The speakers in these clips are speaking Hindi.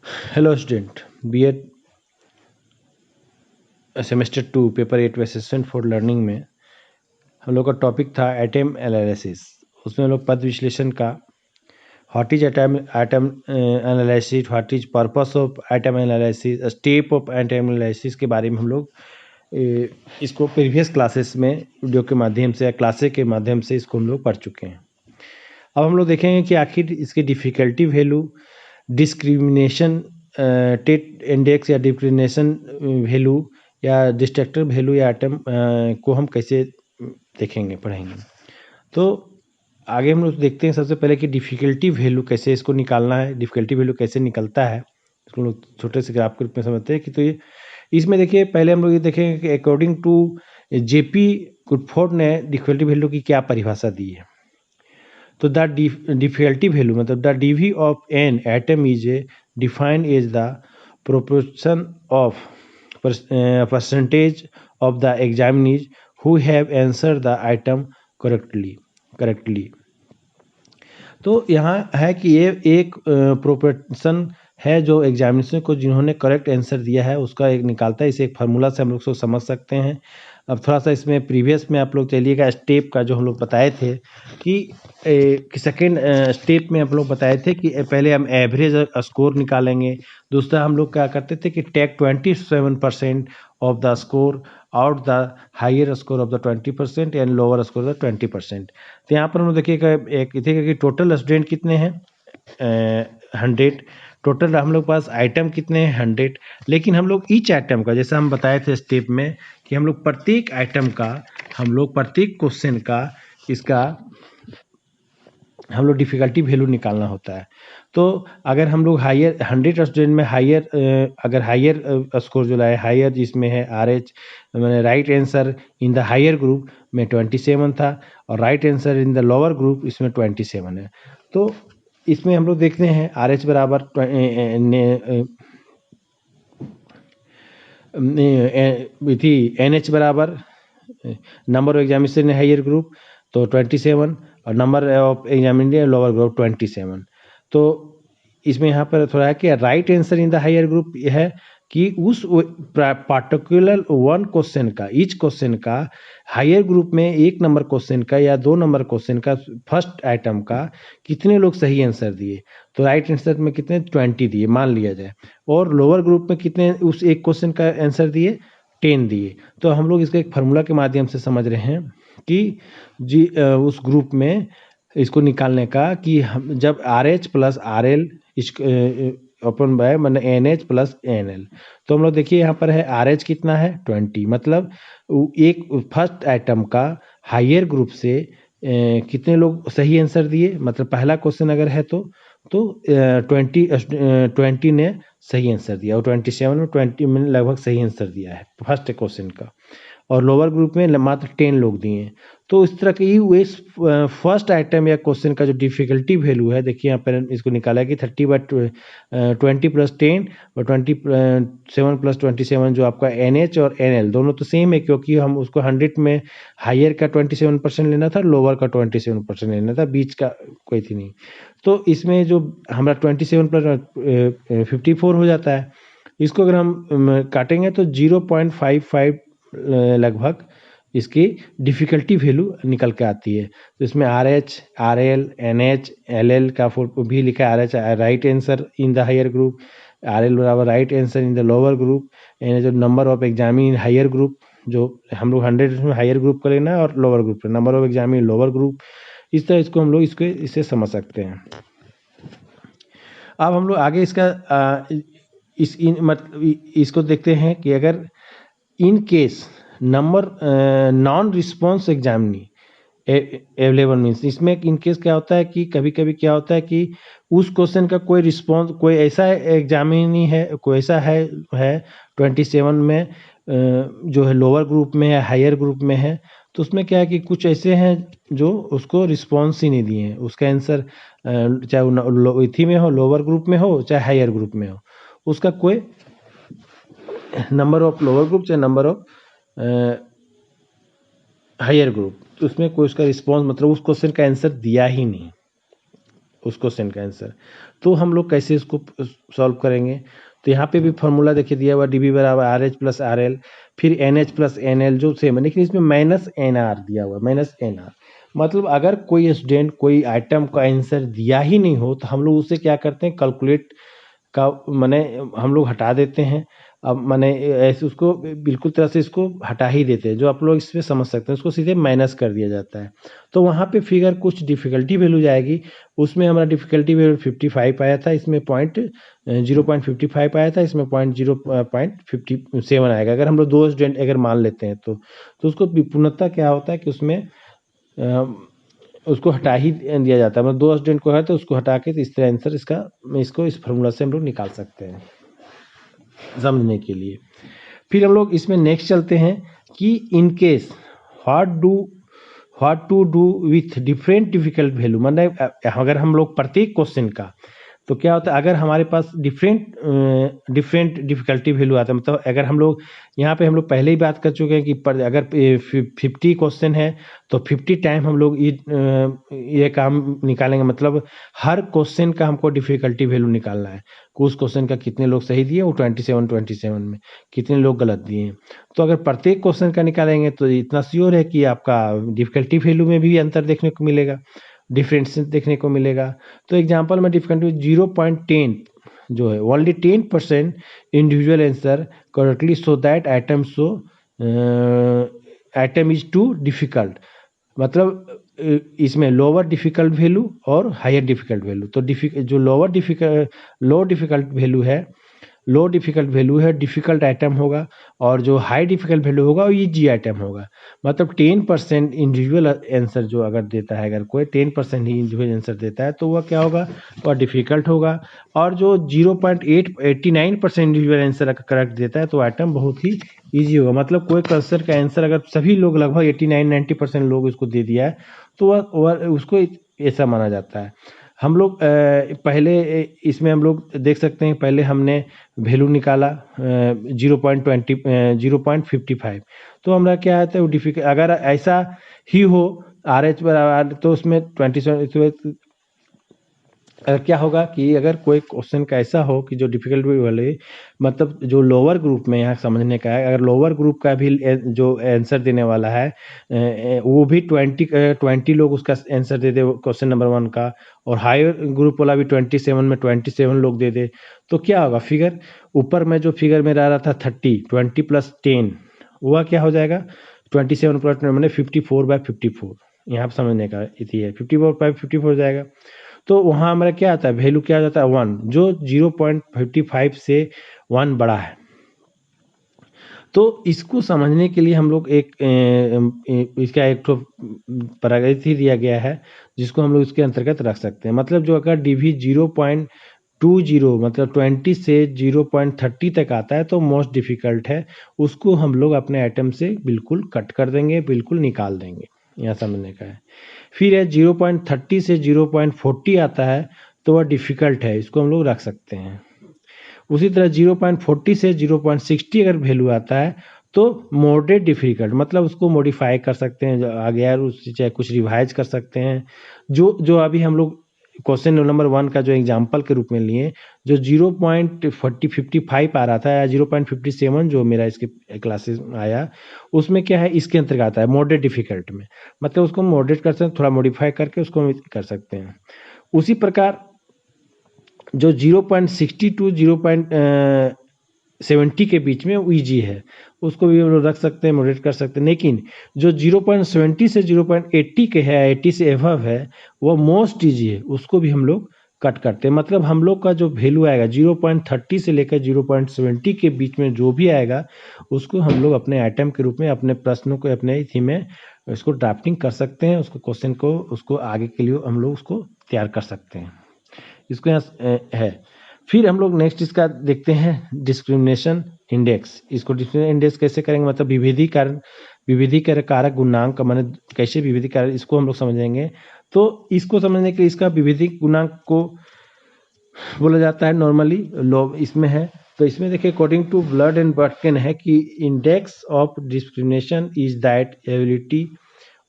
Hello student, BEd semester 2 paper 8 assessment for learning में हम लोग का टॉपिक था एटम एनालिसिस। उसमें हम लोग पद विश्लेषण का what is atom analysis, what is purpose of atom analysis, step of atom analysis के बारे में हम लोग इसको प्रीवियस क्लासेस में वीडियो के माध्यम से या क्लासेस के माध्यम से इसको हम लोग पढ़ चुके हैं। अब हम लोग देखेंगे कि आखिर इसकी डिफ़िकल्टी वैल्यू, डिस्क्रिमिनेशन टेट इंडेक्स या डिस्क्रिमिनेशन वैल्यू या डिस्ट्रक्टर वैल्यू या आइटम को हम कैसे देखेंगे, पढ़ेंगे। तो आगे हम लोग देखते हैं सबसे पहले कि डिफ़िकल्टी वैल्यू कैसे इसको निकालना है, डिफ़िकल्टी वैल्यू कैसे निकलता है, इसको लोग छोटे से ग्राफ के रूप में समझते हैं कि तो ये इसमें देखिए पहले हम लोग ये देखेंगे कि अकॉर्डिंग टू जेपी गुडफोर्ड ने डिफ़िकल्टी वैल्यू की क्या परिभाषा दी है। तो द डिफिकल्टी वैल्यू मतलब the DV of an atom is defined as the proportion of percentage of the examinees who have answer the item correctly. तो यहाँ है कि ये एक प्रोपोर्शन है जो एग्जामिनेशन को जिन्होंने करेक्ट आंसर दिया है उसका एक निकालता है। इसे एक फार्मूला से हम लोग उसको समझ सकते हैं। अब थोड़ा सा इसमें प्रीवियस में आप लोग चलिएगा स्टेप का जो हम लोग बताए थे कि सेकेंड स्टेप में आप लोग बताए थे कि पहले हम एवरेज स्कोर निकालेंगे। दूसरा हम लोग क्या करते थे कि take 27% of the score out the higher score of the 20% and lower score of the 20%। तो यहाँ पर हम लोग देखिएगा एक देखिएगा कि टोटल स्टूडेंट कितने हैं 100, टोटल हम लोग पास आइटम कितने हैं 100। लेकिन हम लोग ईच आइटम का जैसा हम बताए थे स्टेप में कि हम लोग प्रत्येक आइटम का हम लोग प्रत्येक क्वेश्चन का इसका हम लोग डिफ़िकल्टी वैल्यू निकालना होता है। तो अगर हम लोग हायर 100 स्टूडेंट में हायर अगर हायर स्कोर जो लाए हायर जिसमें है RH मैंने right answer in the higher group में 27 था और right answer in the lower group इसमें 27 है। तो इसमें हम लोग देखते हैं RH बराबर थी NH बराबर number of examination in higher group तो 27 और number of examination lower group 27। तो इसमें यहाँ पर थोड़ा है कि right answer in the higher group यह है कि उस पार्टिकुलर वन क्वेश्चन का ईच क्वेश्चन का हायर ग्रुप में 1 नंबर क्वेश्चन का या 2 नंबर क्वेश्चन का फर्स्ट आइटम का कितने लोग सही आंसर दिए। तो राइट आंसर में कितने 20 दिए मान लिया जाए और लोअर ग्रुप में कितने उस एक क्वेश्चन का आंसर दिए 10 दिए। तो हम लोग इसका एक फार्मूला के माध्यम से समझ रहे हैं कि उस ग्रुप में इसको निकालने का कि हम जब RH प्लस RL अपन बाय मैंने NH प्लस NL। तो हम लोग देखिए यहाँ पर है RH कितना है 20 मतलब एक फर्स्ट आइटम का हायर ग्रुप से कितने लोग सही आंसर दिए मतलब पहला क्वेश्चन अगर है तो 20 ने सही आंसर दिया और 27 और 20 में लगभग सही आंसर दिया है फर्स्ट क्वेश्चन का और लोअर ग्रुप में मात्र 10 लोग दिए हैं। तो इस तरह की इस फर्स्ट आइटम या क्वेश्चन का जो डिफिकल्टी वैल्यू है देखिए यहाँ पर इसको निकाला कि 30/20 प्लस 10 और 27 प्लस 27 जो आपका NH और NL दोनों तो सेम है क्योंकि हम उसको 100 में हायर का 27% लेना था लोअर का 27% लेना था बीच का कोई थी नहीं। तो इसमें जो हमारा 27 प्लस 54 हो जाता है। इसको अगर हम काटेंगे तो 0.55 लगभग इसकी डिफ़िकल्टी वैल्यू निकल के आती है। तो इसमें RH RL NH LL का भी लिखा है। RH right answer in the higher group, RL बराबर right answer in the lower group, यानी जो number of examine higher group जो हम लोग 100 में हायर ग्रुप का लेना है और लोअर ग्रुप का number of examine lower group. इस तरह इसको हम लोग इससे समझ सकते हैं। अब हम लोग आगे इसको देखते हैं कि अगर in case number non response examinee available means इसमें इन केस क्या होता है कि कभी कभी क्या होता है कि उस क्वेश्चन का कोई रिस्पॉन्स कोई ऐसा एग्जामिनी है कोई ऐसा है 27 में जो है लोअर ग्रुप में है हायर ग्रुप में है। तो उसमें क्या है कि कुछ ऐसे हैं जो उसको रिस्पॉन्स ही नहीं दिए हैं उसका आंसर चाहे वो इथी में हो लोअर ग्रुप में हो चाहे हायर ग्रुप में हो उसका कोई नंबर ऑफ लोअर ग्रुप चाहे नंबर ऑफ हायर ग्रुप तो उसमें कोई उसका रिस्पॉन्स मतलब उस क्वेश्चन का आंसर दिया ही नहीं उस क्वेश्चन का आंसर। तो हम लोग कैसे इसको सॉल्व करेंगे? तो यहाँ पे भी फॉर्मूला देखिए दिया हुआ dB बराबर RH प्लस RL, फिर NH प्लस NL जो सेम है, लेकिन इसमें माइनस NR दिया हुआ है, माइनस NR। मतलब अगर कोई स्टूडेंट कोई आइटम का आंसर दिया ही नहीं हो तो हम लोग उसे क्या करते हैं, कैलकुलेट का माने हम लोग हटा देते हैं। अब माने ऐसे उसको बिल्कुल तरह से इसको हटा ही देते हैं, जो आप लोग इसमें समझ सकते हैं, उसको सीधे माइनस कर दिया जाता है। तो वहाँ पे फिगर कुछ डिफ़िकल्टी वैल्यू जाएगी, उसमें हमारा डिफ़िकल्टी वैल्यू 55 आया था, इसमें 0.55 आया था, इसमें 0.57 आएगा। अगर हम लोग 2 स्टूडेंट अगर मान लेते हैं तो उसको पूर्णतः क्या होता है कि उसमें उसको हटा ही दिया जाता है। मतलब 2 स्टूडेंट को है तो उसको हटा के इस तरह आंसर इसको इस फार्मूला से हम लोग निकाल सकते हैं समझने के लिए। फिर हम लोग इसमें नेक्स्ट चलते हैं कि in case what to do with different difficult value. मतलब अगर हम लोग प्रत्येक क्वेश्चन का तो क्या होता है, अगर हमारे पास डिफरेंट डिफिकल्टी वैल्यू आता है, मतलब अगर हम लोग यहाँ पे हम लोग पहले ही बात कर चुके हैं कि अगर 50 क्वेश्चन है तो 50 टाइम हम लोग ये काम निकालेंगे। मतलब हर क्वेश्चन का हमको डिफिकल्टी वैल्यू निकालना है, उस क्वेश्चन का कितने लोग सही दिए, वो 27 में कितने लोग गलत दिए हैं। तो अगर प्रत्येक क्वेश्चन का निकालेंगे तो इतना श्योर है कि आपका डिफिकल्टी वैल्यू में भी अंतर देखने को मिलेगा, डिफरेंस देखने को मिलेगा। तो एग्जांपल में डिफिकल्टी 0.10 जो है, only 10% individual answer correctly so that item is too difficult. मतलब इसमें लोअर डिफिकल्ट वैल्यू और हायर डिफिकल्ट वैल्यू। तो जो लो डिफिकल्ट वैल्यू है डिफिकल्ट आइटम होगा, और जो हाई डिफिकल्ट वैल्यू होगा वो ईजी आइटम होगा। मतलब 10% इंडिविजुअल आंसर जो अगर देता है, अगर कोई 10% ही इंडिविजुअल आंसर देता है तो वह क्या होगा, वह डिफिकल्ट होगा। और जो 0.89% इंडिविजुअल आंसर अगर करेक्ट देता है तो आइटम बहुत ही ईजी होगा। मतलब कोई क्वेश्चन का आंसर अगर सभी लोग लगभग 89-90% लोग इसको दे दिया है तो वह उसको ऐसा माना जाता है। हम लोग पहले इसमें हम लोग देख सकते हैं, पहले हमने वैल्यू निकाला 0.55। तो हमारा क्या आता है वो डिफिकल्ट, अगर ऐसा ही हो RH बराबर तो उसमें 27 क्या होगा कि अगर कोई क्वेश्चन का ऐसा हो कि जो डिफिकल्ट वाले, मतलब जो लोअर ग्रुप में यहाँ समझने का है, अगर लोअर ग्रुप का भी जो आंसर देने वाला है वो भी 20 लोग उसका आंसर दे दे क्वेश्चन नंबर 1 का, और हायर ग्रुप वाला भी 27 में 27 लोग दे दे, तो क्या होगा फिगर ऊपर में जो फिगर में रहा था 20 प्लस 10 वह क्या हो जाएगा 27 प्लस मैंने 54/54। यहाँ पर समझने का इति है 54/54 हो जाएगा। तो वहाँ हमारा क्या आता है, वैल्यू क्या आ जाता है 1, जो 0.55 से 1 बड़ा है। तो इसको समझने के लिए हम लोग इसका एक तो परागति दिया गया है जिसको हम लोग इसके अंतर्गत रख सकते हैं। मतलब जो अगर DV 0.20 मतलब 20 से 0.30 तक आता है तो मोस्ट डिफिकल्ट है, उसको हम लोग अपने आइटम से बिल्कुल कट कर देंगे, बिल्कुल निकाल देंगे, यहाँ समझने का है। फिर है 0.30 से 0.40 आता है तो वह डिफिकल्ट है, इसको हम लोग रख सकते हैं। उसी तरह 0.40 से 0.60 अगर वैल्यू आता है तो मॉडरेट डिफिकल्ट, मतलब उसको मॉडिफाई कर सकते हैं, आगे यार उससे चाहे कुछ रिवाइज कर सकते हैं। जो अभी हम लोग क्वेश्चन नंबर 1 का जो एग्जांपल के रूप में लिए, जो 0.55 आ रहा था या 0.57 जो मेरा इसके क्लासेस में आया, उसमें क्या है इसके अंतर्गत आता है मॉडरेट डिफिकल्ट में। मतलब उसको मॉडरेट कर सकते हैं, थोड़ा मॉडिफाई करके उसको कर सकते हैं। उसी प्रकार जो 0.60 टू 0.70 के बीच में ईजी है, उसको भी हम लोग रख सकते हैं, मॉडरेट कर सकते हैं। लेकिन जो 0.70 से 0.80 के है, 80 से एबव है, वो मोस्ट ईजी है, उसको भी हम लोग कट करते हैं। मतलब हम लोग का जो वैल्यू आएगा 0.30 से लेकर 0.70 के बीच में जो भी आएगा उसको हम लोग अपने आइटम के रूप में अपने प्रश्नों को अपने इसी में इसको ड्राफ्टिंग कर सकते हैं, उसको क्वेश्चन को उसको आगे के लिए हम लोग उसको तैयार कर सकते हैं। इसको यहाँ है। फिर हम लोग नेक्स्ट इसका देखते हैं डिस्क्रिमिनेशन इंडेक्स। इसको डिस्क्रिमिनेशन इंडेक्स कैसे करेंगे, मतलब विविधीकरण कारक गुणांक का माने कैसे विविधीकरण, इसको हम लोग समझेंगे। तो इसको समझने के लिए इसका विविधि गुणांक को बोला जाता है नॉर्मली इसमें है। तो इसमें देखिए अकॉर्डिंग टू ब्लड एंड बर्टकेन है कि index of discrimination is that ability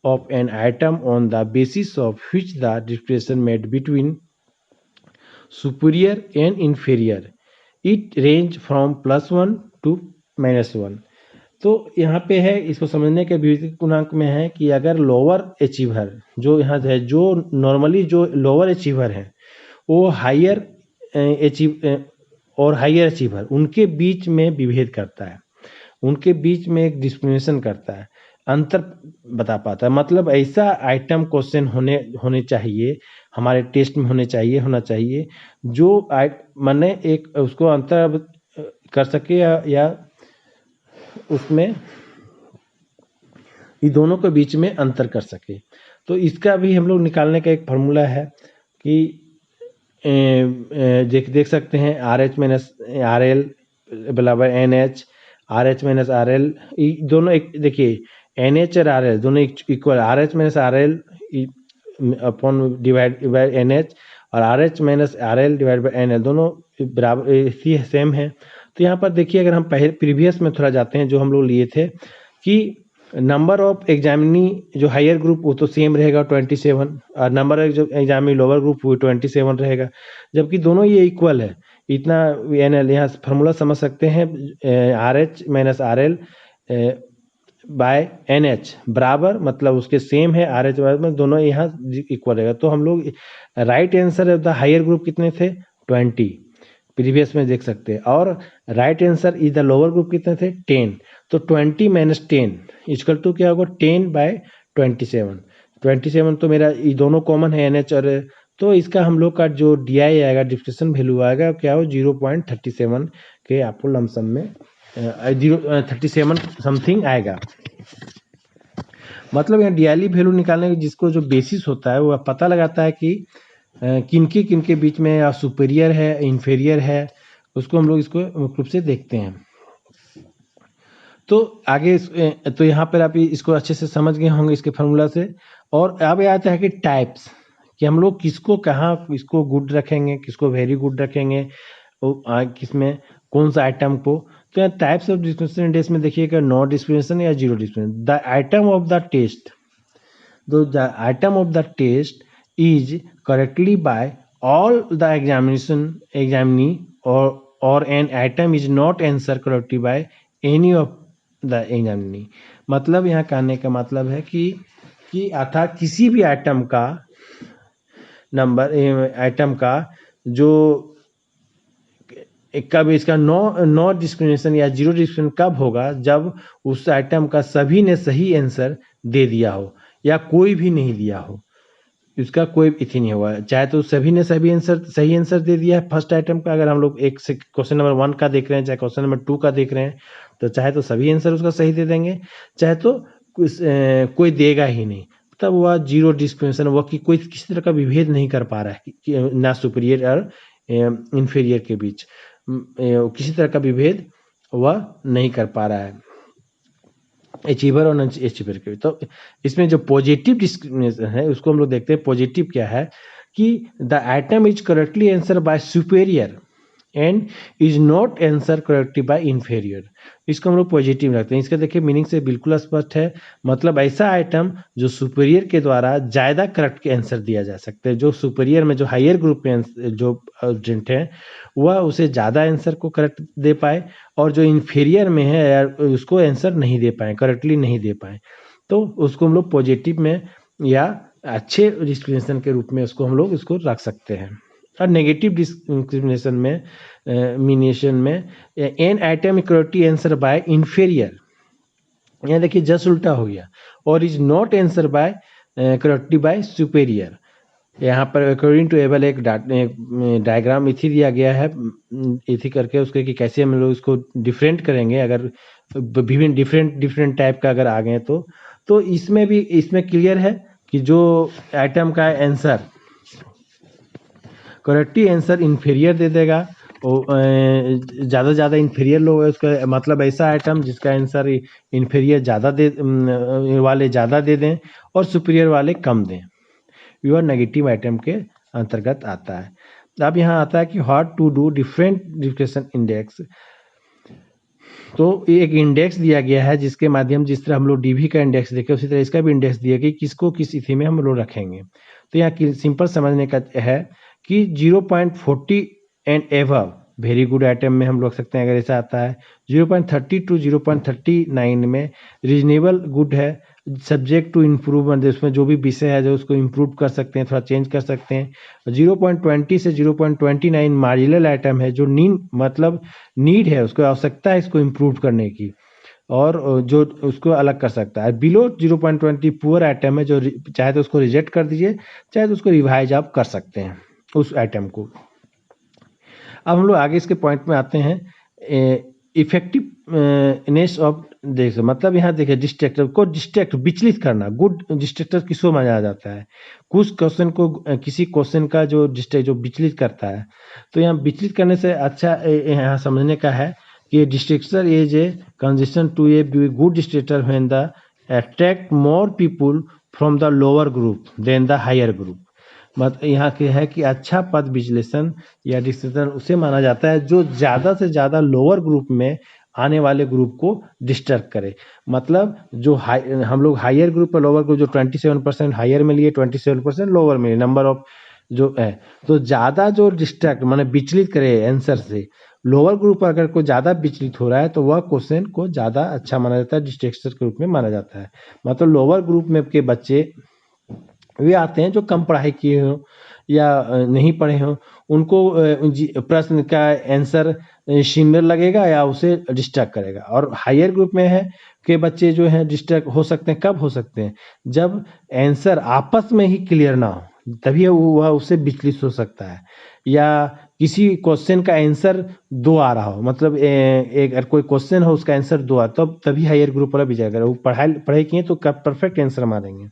of an item on the basis of which the discrimination made between superior and inferior, it range from +1 to -1। तो यहाँ पे है, इसको समझने के विपरीत गुणांक में है कि अगर लोअर अचीवर जो यहाँ है, जो नॉर्मली जो लोअर अचीवर है वो हायर अचीव और हायर अचीवर उनके बीच में विभेद करता है, उनके बीच में एक डिस्क्रिमिनेशन करता है, अंतर बता पाता है। मतलब ऐसा आइटम क्वेश्चन होने चाहिए, हमारे टेस्ट में होना चाहिए जो माने एक उसको अंतर कर सके या उसमें ये दोनों के बीच में अंतर कर सके। तो इसका भी हम लोग निकालने का एक फार्मूला है कि देख सकते हैं RH माइनस RL बराबर NH, RH माइनस RL, दोनों एक देखिए NH और RL दोनों equal, RH minus RL upon divide by NH और RH minus RL divide by NL दोनों बराबर इसी सेम है। तो यहाँ पर देखिए, अगर हम पहले प्रीवियस में थोड़ा जाते हैं जो हम लोग लिए थे कि नंबर ऑफ एग्जामिनी जो हायर ग्रुप वो तो सेम रहेगा 27, और नंबर ऑफ जो एग्जामिनी लोअर ग्रुप वो 27 रहेगा, जबकि दोनों ये इक्वल है। इतना NL यहाँ फार्मूला समझ सकते हैं, RH minus RL by NH बराबर, मतलब उसके सेम है, RH में दोनों यहाँ इक्वल रहेगा। तो हम लोग right answer of the higher group कितने थे 20, प्रीवियस में देख सकते हैं, और right answer is the lower group कितने थे 10। तो 20 माइनस 10 इक्वल टू क्या होगा 10/27। 27 तो मेरा ये दोनों कॉमन है NH और, तो इसका हम लोग का जो DI आएगा, डिस्क्रिप्शन वैल्यू आएगा क्या हो 0.37 के आपको लमसम में 0.37 समथिंग आएगा। मतलब यहाँ DI वैल्यू निकालने के जिसको जो बेसिस होता है वो पता लगाता है कि किनके बीच में या सुपीरियर है इन्फीरियर है, उसको हम लोग इसको मुख्य रूप से देखते हैं। तो आगे तो यहाँ पर आप इसको अच्छे से समझ गए होंगे इसके फार्मूला से। और अब आता है कि टाइप्स, कि हम लोग किसको कहाँ इसको गुड रखेंगे, किसको वेरी गुड रखेंगे, किसमें कौन सा आइटम को। तो यहाँ टाइप्स ऑफ डिस्क्रिमिनेशन इंडेक्स में देखिएगा नो डिस्क्रिमिनेशन या zero discrimination. The item of the test, the item of the test is correctly by all the examinee or an item is not answered correctly by any of the examinee। मतलब यहाँ कहने का मतलब है कि अर्थात किसी भी आइटम का नंबर, आइटम का जो कब इसका नो डिस्क्रिमिनेशन या जीरो डिस्क्रिमिनेशन कब होगा, जब उस आइटम का सभी ने सही आंसर दे दिया हो या कोई भी नहीं दिया हो, इसका कोई इथी नहीं हुआ। चाहे तो सभी ने सही आंसर दे दिया है फर्स्ट आइटम का, अगर हम लोग एक से क्वेश्चन नंबर 1 का देख रहे हैं, चाहे क्वेश्चन नंबर 2 का देख रहे हैं, तो चाहे तो सभी आंसर उसका सही दे देंगे, चाहे तो कोई देगा ही नहीं, तब वह जीरो डिस्क्रिमिनेशन, वह कि कोई किसी तरह का विभेद नहीं कर पा रहा है कि ना सुपीरियर और इन्फीरियर के बीच किसी तरह का विभेद वह नहीं कर पा रहा है अचीवर और नॉन अचीवर के। तो इसमें जो पॉजिटिव डिस्क्रिमिनेशन है उसको हम लोग देखते हैं। पॉजिटिव क्या है कि the item is correctly answer by superior and is not answer correctly by inferior, इसको हम लोग पॉजिटिव रखते हैं। इसका देखिए मीनिंग से बिल्कुल स्पष्ट है, मतलब ऐसा आइटम जो सुपीरियर के द्वारा ज़्यादा करेक्ट आंसर दिया जा सकता है, जो सुपीरियर में जो हायर ग्रुप में जो स्टूडेंट है वह उसे ज़्यादा आंसर को करेक्ट दे पाए, और जो इन्फीरियर में है उसको आंसर नहीं दे पाए, करेक्टली नहीं दे पाए, तो उसको हम लोग पॉजिटिव में या अच्छे डिस्क्रिमिनेशन के रूप में उसको हम लोग इसको रख सकते हैं। और नेगेटिव डिस्क्रिमिनेशन में मिनेशन में an item equality answer by inferior, यहाँ देखिए जस्ट उल्टा हो गया, और is not answer by correctly by superior. यहाँ पर अकॉर्डिंग टू एबल एक डायग्राम इथी दिया गया है, इथी करके उसके कि कैसे हम लोग इसको डिफरेंट करेंगे, अगर विभिन्न डिफरेंट टाइप का अगर आ गए तो इसमें भी इसमें क्लियर है कि जो आइटम का आंसर करेक्टली आंसर इन्फीरियर दे देगा, ज़्यादा इन्फीरियर लोग है उसका मतलब ऐसा आइटम जिसका आंसर इन्फीरियर ज़्यादा दे दें और सुपीरियर वाले कम दें, यह नेगेटिव आइटम के अंतर्गत आता है। अब यहाँ आता है कि how to do different discrimination index. तो एक इंडेक्स दिया गया है जिसके माध्यम जिस तरह हम लोग DV का इंडेक्स देखे उसी तरह इसका भी इंडेक्स दिया गया, किसको किस स्थिति में हम लोग रखेंगे। तो यहाँ सिंपल समझने का है कि 0.40 and above very good item में हम लोग सकते हैं अगर ऐसा आता है। 0.30 टू 0.39 में रीजनेबल गुड है, सब्जेक्ट टू इम्प्रूवमेंट, उसमें जो भी विषय है जो उसको इम्प्रूव कर सकते हैं, थोड़ा चेंज कर सकते हैं। 0.20 से 0.29 मार्जिनल आइटम है, जो नीड है, उसको आवश्यकता है इसको इम्प्रूव करने की, और जो उसको अलग कर सकता है। बिलो 0.20 पुअर आइटम है, जो चाहे तो उसको रिजेक्ट कर दीजिए, चाहे तो उसको रिवाइज आप कर सकते हैं उस आइटम को। अब हम लोग आगे इसके पॉइंट में आते हैं। इफेक्टिवनेस ऑफ, देखो मतलब यहाँ देखिए डिस्ट्रैक्टर को विचलित करना, गुड डिस्ट्रैक्टर किसको माना जाता है? कुछ क्वेश्चन को, किसी क्वेश्चन का जो विचलित करता है, तो यहाँ विचलित करने से अच्छा यहाँ समझने का है कि distractor is a congestion to a good distractor when the attract more people from the lower group than the higher group. मतलब यहाँ के है कि अच्छा पद विश्लेषण या डिस्ट्रैक्टर उसे माना जाता है जो ज़्यादा से ज़्यादा लोअर ग्रुप में आने वाले ग्रुप को डिस्टर्ब करे। मतलब जो हम लोग हायर ग्रुप और लोअर ग्रुप, जो 27% हायर में लिए, 27% लोअर में लिए, नंबर ऑफ जो है, तो ज़्यादा जो डिस्ट्रैक्ट माने विचलित करे आंसर से, लोअर ग्रुप अगर कोई ज़्यादा विचलित हो रहा है तो वह क्वेश्चन को ज़्यादा अच्छा माना जाता है, डिस्ट्रैक्टर के रूप में माना जाता है। मतलब लोअर ग्रुप में के बच्चे वे आते हैं जो कम पढ़ाई किए हों या नहीं पढ़े हों, उनको प्रश्न का आंसर सिमिलर लगेगा या उसे डिस्ट्रैक्ट करेगा। और हायर ग्रुप में है के बच्चे जो हैं डिस्ट्रैक्ट हो सकते हैं, कब हो सकते हैं? जब आंसर आपस में ही क्लियर ना हो, तभी वह उससे विचलित हो सकता है। या किसी क्वेश्चन का आंसर 2 आ रहा हो, मतलब एक अगर कोई क्वेश्चन हो उसका आंसर 2 आ, तब तभी हायर ग्रुप वाला विचार करेगा। वो पढ़ाई किए तो परफेक्ट आंसर मारेंगे।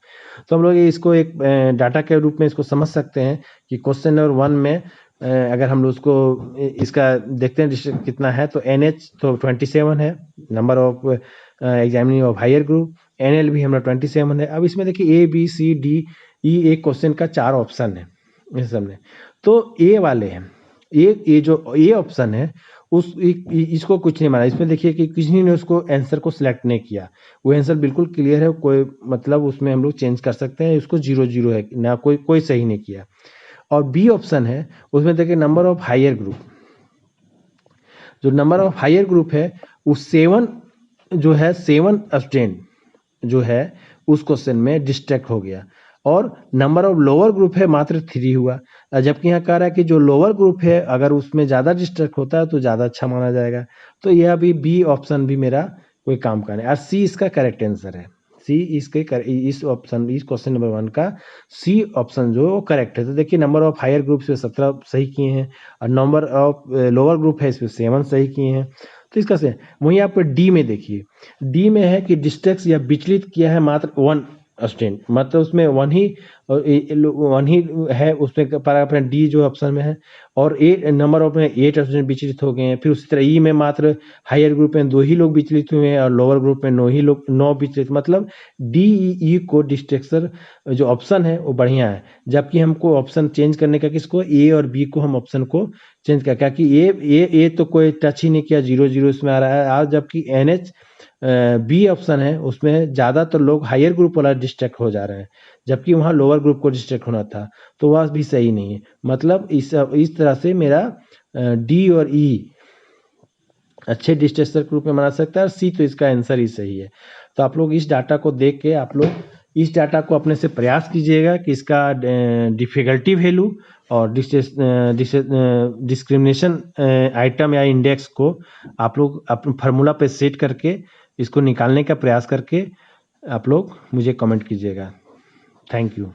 तो हम लोग इसको एक डाटा के रूप में इसको समझ सकते हैं कि क्वेश्चन नंबर 1 में अगर हम लोग उसको इसका देखते हैं डिस्ट्रिक्ट कितना है, तो NH तो 27 है, number of examining of higher group. NL भी हमारा 27 है। अब इसमें देखिए ABCDE एक क्वेश्चन का 4 ऑप्शन है इस सबने, तो ए वाले हैं, ये जो ए ऑप्शन है इसको कुछ नहीं माना। इसमें देखिए कि किसी ने उसको आंसर को सिलेक्ट नहीं किया, वो आंसर बिल्कुल क्लियर है, कोई मतलब उसमें हम लोग चेंज कर सकते हैं, उसको 0 है ना, कोई सही नहीं किया। और बी ऑप्शन है, उसमें देखिए नंबर ऑफ हायर ग्रुप, जो नंबर ऑफ हायर ग्रुप है वो 7 जो है, 7 स्टूडेंट जो है उस क्वेश्चन में डिस्ट्रैक्ट हो गया, और नंबर ऑफ लोअर ग्रुप है मात्र 3 हुआ। जबकि यहाँ कह रहा है कि जो लोअर ग्रुप है अगर उसमें ज़्यादा डिस्ट्रैक्ट होता है तो ज़्यादा अच्छा माना जाएगा। तो यह भी बी ऑप्शन भी मेरा कोई काम का नहीं, और सी इसका करेक्ट आंसर है। सी इस ऑप्शन, इस क्वेश्चन नंबर 1 का सी ऑप्शन जो करेक्ट है। तो देखिए नंबर ऑफ हायर ग्रुप से 17 सही किए हैं, और नंबर ऑफ लोअर ग्रुप है इसमें 7 सही किए हैं। तो इसका से वहीं आप डी में देखिए, डी में है कि डिस्ट्रैक्ट या विचलित किया है मात्र 1 स्टूडेंट, मतलब उसमें 1 ही है उसमें पैराग्राफ डी जो ऑप्शन में है, और नंबर ऑफ में 8 स्टूडेंट विचलित हो गए हैं। फिर उसी तरह ई में मात्र हायर ग्रुप में 2 ही लोग विचलित हुए हैं, और लोअर ग्रुप में 9 विचलित। मतलब डी ई को डिस्ट्रैक्टर जो ऑप्शन है वो बढ़िया है। जबकि हमको ऑप्शन चेंज करने का, किसको, ए और बी को हम ऑप्शन को चेंज कर, क्या कि ए तो कोई टच ही नहीं किया, 0 इसमें आ रहा है। आज जबकि NH बी ऑप्शन है उसमें ज़्यादातर लोग हायर ग्रुप वाला डिस्ट्रैक्ट हो जा रहे हैं, जबकि वहाँ लोअर ग्रुप को डिस्ट्रैक्ट होना था, तो वह भी सही नहीं है। मतलब इस तरह से मेरा डी और ई अच्छे डिस्ट्रैक्टर के रूप में माना सकता है, और सी तो इसका आंसर ही सही है। तो आप लोग इस डाटा को देख के आप लोग इस डाटा को अपने से प्रयास कीजिएगा कि इसका डिफिकल्टी वैल्यू और डिस्क्रिमिनेशन आइटम या इंडेक्स को आप लोग अपने फार्मूला पे सेट करके इसको निकालने का प्रयास करके आप लोग मुझे कमेंट कीजिएगा। Thank you.